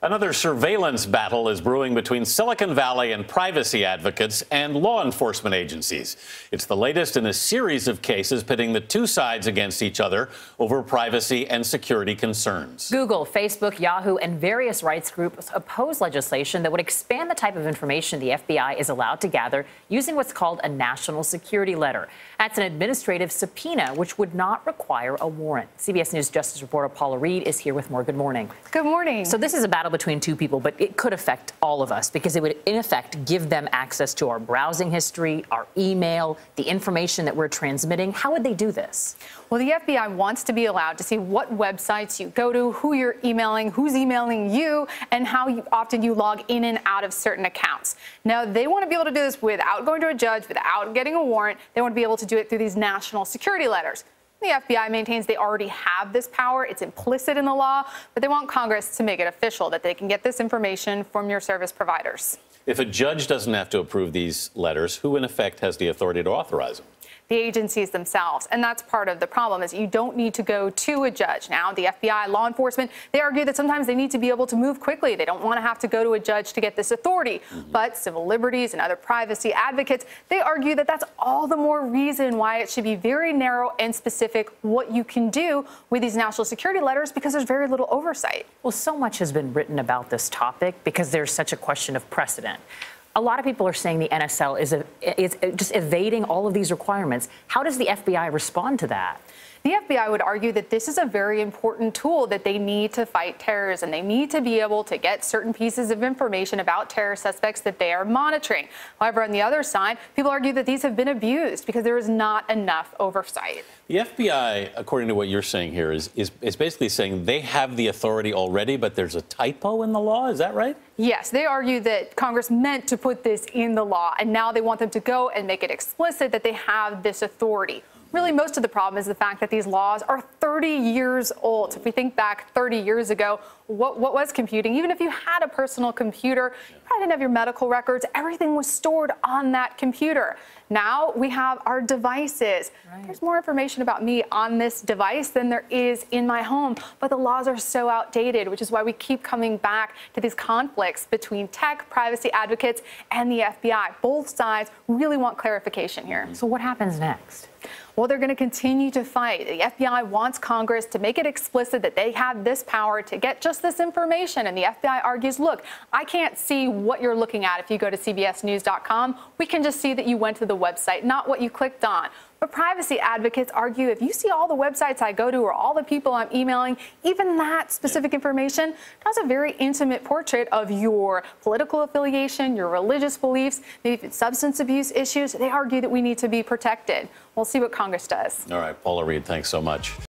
Another surveillance battle is brewing between Silicon Valley and privacy advocates and law enforcement agencies. It's the latest in a series of cases pitting the two sides against each other over privacy and security concerns. Google, Facebook, Yahoo, and various rights groups oppose legislation that would expand the type of information the FBI is allowed to gather using what's called a national security letter. That's an administrative subpoena, which would not require a warrant. CBS News Justice reporter Paula Reed is here with more. Good morning. Good morning. So this is a battle between two people, but it could affect all of us because it would, in effect, give them access to our browsing history, our email, the information that we're transmitting. How would they do this? Well, the FBI wants to be allowed to see what websites you go to, who you're emailing, who's emailing you, and how often you log in and out of certain accounts. Now, they want to be able to do this without going to a judge, without getting a warrant. They want to be able to do it through these national security letters. The FBI maintains they already have this power. It's implicit in the law, but they want Congress to make it official that they can get this information from your service providers. If a judge doesn't have to approve these letters, who in effect has the authority to authorize them? The agencies themselves. And that's part of the problem is you don't need to go to a judge. Now, the FBI, law enforcement, they argue that sometimes they need to be able to move quickly. They don't want to have to go to a judge to get this authority. But civil liberties and other privacy advocates, they argue that that's all the more reason why it should be very narrow and specific what you can do with these national security letters because there's very little oversight. Well, so much has been written about this topic because there's such a question of precedent. A lot of people are saying the NSL is just evading all of these requirements. How does the FBI respond to that? The FBI would argue that this is a very important tool that they need to fight terrorism. They need to be able to get certain pieces of information about terror suspects that they are monitoring. However, on the other side, people argue that these have been abused because there is not enough oversight. The FBI, according to what you're saying here, is basically saying they have the authority already, but there's a typo in the law. Is that right? Yes, they argue that Congress meant to put this in the law, and now they want them to go and make it explicit that they have this authority. Really, most of the problem is the fact that these laws are 30 years old. So if we think back 30 years ago, what was computing? Even if you had a personal computer, you probably didn't have your medical records. Everything was stored on that computer. Now we have our devices. Right. There's more information about me on this device than there is in my home, but the laws are so outdated, which is why we keep coming back to these conflicts between tech, privacy advocates, and the FBI. Both sides really want clarification here. So what happens next? Well, they're going to continue to fight. The FBI wants Congress to make it explicit that they have this power to get just this information. And the FBI argues, look, I can't see what you're looking at if you go to cbsnews.com. We can just see that you went to the website, not what you clicked on. But privacy advocates argue if you see all the websites I go to or all the people I'm emailing, even that specific information does a very intimate portrait of your political affiliation, your religious beliefs, maybe substance abuse issues. They argue that we need to be protected. We'll see what Congress does. All right, Paula Reed, thanks so much.